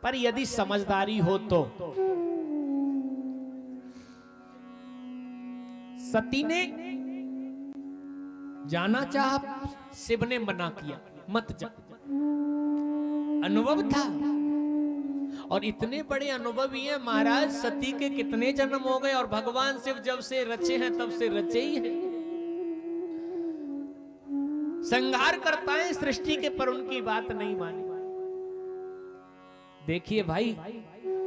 पर यदि समझदारी हो तो सती ने जाना चाहा, शिव ने मना किया, मत जा। अनुभव था, और इतने बड़े अनुभवी हैं महाराज, सती के कितने जन्म हो गए और भगवान शिव जब से रचे हैं तब से रचे ही हैं। संहार करता है सृष्टि के, पर उनकी बात नहीं मानी। देखिए भाई,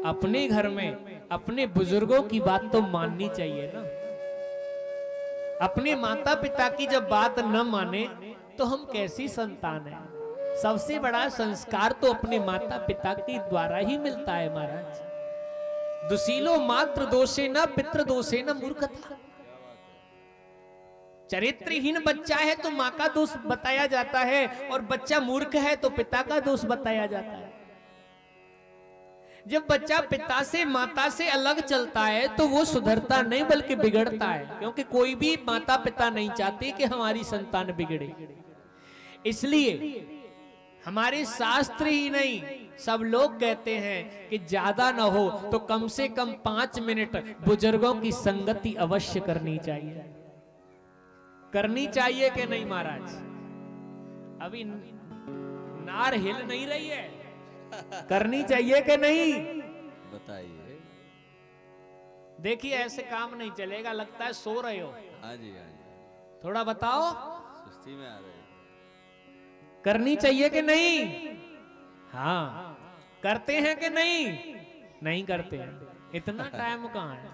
अपने घर में अपने बुजुर्गों की बात तो माननी चाहिए ना। अपने माता पिता की जब बात न माने तो हम कैसी संतान है। सबसे बड़ा संस्कार तो अपने माता पिता के द्वारा ही मिलता है महाराज। दुशीलो मात्र दोषे न पितृ दोषे न मूर्खता। चरित्रहीन बच्चा है तो माँ का दोष बताया जाता है, और बच्चा मूर्ख है तो पिता का दोष बताया जाता है। जब बच्चा पिता से माता से अलग चलता है तो वो सुधरता नहीं बल्कि बिगड़ता है, क्योंकि कोई भी माता पिता नहीं चाहते कि हमारी संतान बिगड़े। इसलिए हमारे शास्त्र ही नहीं, सब लोग कहते हैं कि ज्यादा ना हो तो कम से कम 5 मिनट बुजुर्गों की संगति अवश्य करनी चाहिए। करनी चाहिए कि नहीं महाराज? अभी नार हिल नहीं रही है, करनी चाहिए कि नहीं बताइए। देखिए ऐसे काम नहीं चलेगा, लगता है सो रहे हो। हाँ जी, हाँ जी, थोड़ा बताओ, सुस्ती में आ रहे हैं। करनी चाहिए कि नहीं? हाँ, करते हैं कि नहीं? नहीं करते हैं। इतना टाइम कहाँ है?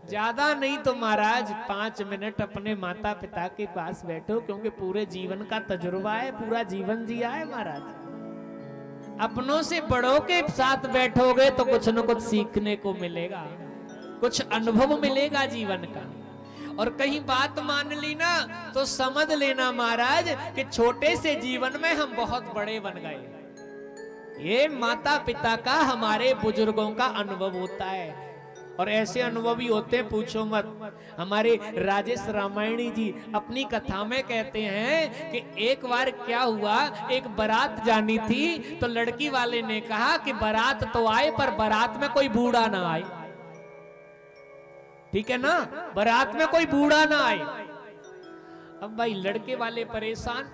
ज्यादा नहीं तो महाराज 5 मिनट अपने माता पिता के पास बैठो, क्योंकि पूरे जीवन का तजुर्बा है, पूरा जीवन जिया है महाराज। अपनों से बड़ों के साथ बैठोगे तो कुछ न कुछ सीखने को मिलेगा, कुछ अनुभव मिलेगा जीवन का। और कहीं बात मान ली ना तो समझ लेना महाराज कि छोटे से जीवन में हम बहुत बड़े बन गए। ये माता पिता का, हमारे बुजुर्गों का अनुभव होता है, और ऐसे अनुभवी होते पूछो मत। हमारे राजेश रामायणी जी अपनी कथा में कहते हैं कि एक बार क्या हुआ, एक बारात जानी थी तो लड़की वाले ने कहा कि बारात तो आए पर बारात में कोई बूढ़ा ना आए। ठीक है ना, बारात में कोई बूढ़ा ना आए। अब भाई लड़के वाले परेशान।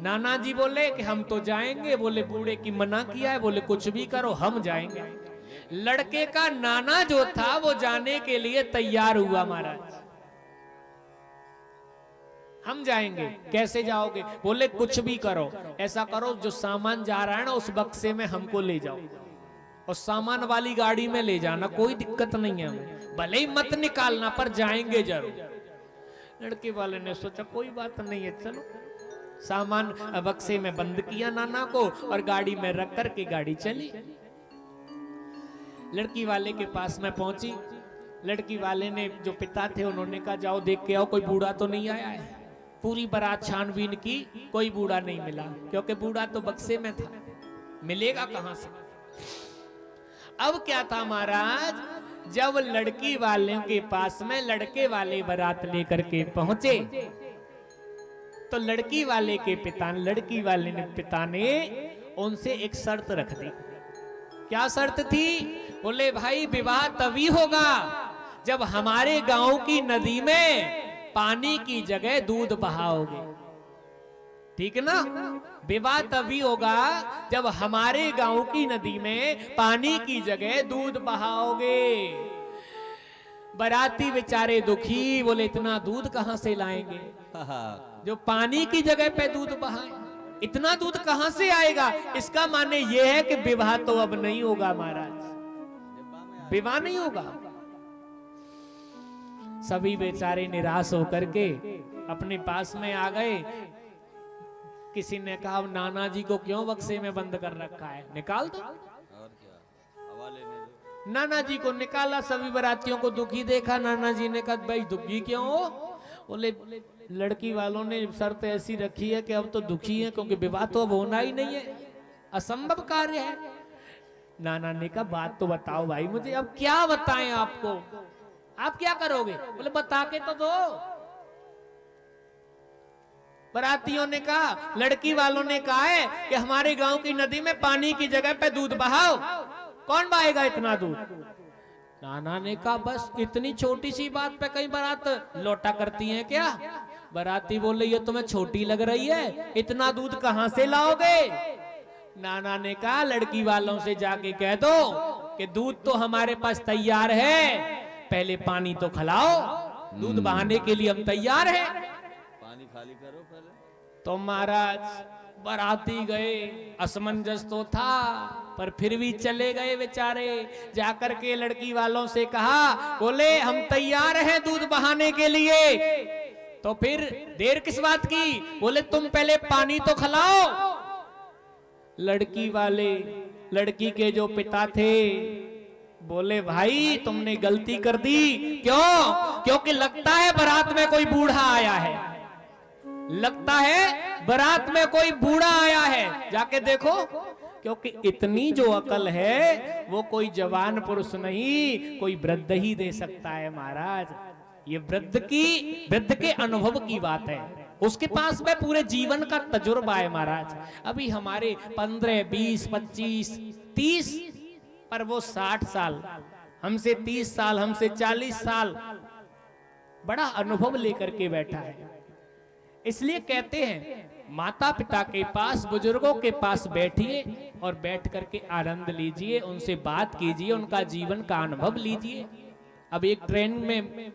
नाना जी बोले कि हम तो जाएंगे, बोले बूढ़े की मना किया है, बोले कुछ भी करो हम जाएंगे। लड़के का नाना जो था वो जाने के लिए तैयार हुआ महाराज, हम जाएंगे। कैसे जाओगे? बोले कुछ भी करो, ऐसा करो जो सामान जा रहा है ना उस बक्से में हमको ले जाओ, और सामान वाली गाड़ी में ले जाना, कोई दिक्कत नहीं है हमें, भले ही मत निकालना पर जाएंगे जरूर। लड़के वाले ने सोचा कोई बात नहीं है, चलो। सामान बक्से में बंद किया नाना को और गाड़ी में रख करके गाड़ी चली। लड़की वाले के पास में पहुंची। लड़की वाले ने, जो पिता थे, उन्होंने कहा जाओ देख के आओ कोई बूढ़ा तो नहीं आया है। पूरी बारात छानबीन की, कोई बूढ़ा नहीं मिला, क्योंकि बूढ़ा तो बक्से में था, मिलेगा कहां से। अब क्या था महाराज, जब लड़की वाले के पास में लड़के वाले बारात लेकर के पहुंचे तो लड़की वाले के पिता, लड़की वाले ने पिता ने उनसे एक शर्त रख दी। क्या शर्त थी? बोले भाई विवाह तभी होगा जब हमारे गांव की नदी में पानी की जगह दूध बहाओगे। ठीक है ना, विवाह तभी होगा जब हमारे गांव की नदी में पानी की जगह दूध बहाओगे। बाराती बेचारे दुखी, बोले इतना दूध कहां से लाएंगे जो पानी की जगह पे दूध बहाए, इतना दूध कहां से आएगा। इसका माने यह है कि विवाह तो अब नहीं होगा महाराज, विवाह नहीं होगा। सभी बेचारे निराश होकर के अपने पास में आ गए। किसी ने कहा नाना जी को क्यों बक्से में बंद कर रखा है, निकाल दो। और क्या, हवा लेने दो। नाना जी को निकाला, सभी बारातियों को दुखी देखा। नाना जी ने कहा भाई दुखी क्यों हो? बोले लड़की वालों ने शर्त ऐसी रखी है कि अब तो दुखी है, क्योंकि विवाह तो अब होना ही नहीं है, असंभव कार्य है। नाना ने कहा बात तो बताओ भाई मुझे, अब क्या बताएं आपको, आप क्या करोगे? बोले बता के तो दो। बारातियों ने कहा, लड़की वालों ने कहा है कि हमारे गांव की नदी में पानी की जगह पे दूध बहाओ। कौन बहाएगा इतना दूध? नाना ने कहा, बस इतनी छोटी सी बात पे कहीं बारात लौटा करती हैं क्या? बाराती बोले, ये तुम्हें छोटी लग रही है, इतना दूध कहां से लाओगे? नाना ने कहा, लड़की वालों से जाके कह दो कि दूध तो हमारे पास तैयार है, पहले पानी तो खिलाओ, दूध बहाने के लिए हम तैयार हैं। पानी खाली करो पहले। तो महाराज बाराती गए, असमंजस तो था पर फिर भी चले गए बेचारे। जाकर के लड़की वालों से कहा, बोले हम तैयार हैं दूध बहाने के लिए। तो फिर देर किस बात की? बोले तुम पहले पानी तो खिलाओ। लड़की वाले, लड़की के जो पिता थे, बोले भाई तुमने गलती कर दी। क्यों? क्योंकि लगता है बारात में कोई बूढ़ा आया है, लगता है बारात में कोई बूढ़ा आया है, जाके देखो। क्योंकि इतनी जो अकल है वो कोई जवान पुरुष नहीं, कोई वृद्ध ही दे सकता है महाराज। ये वृद्ध के अनुभव की बात है, उसके पास में पूरे जीवन का तजुर्बा है महाराज। अभी हमारे 15, 20, 25, 30 पर वो 60 साल, हमसे 30 साल, हमसे 40 साल बड़ा अनुभव लेकर के बैठा है। इसलिए कहते हैं माता पिता के पास, बुजुर्गों के पास बैठिए और बैठ करके आनंद लीजिए, उनसे बात कीजिए, उनका जीवन का अनुभव लीजिए। अब एक ट्रेन में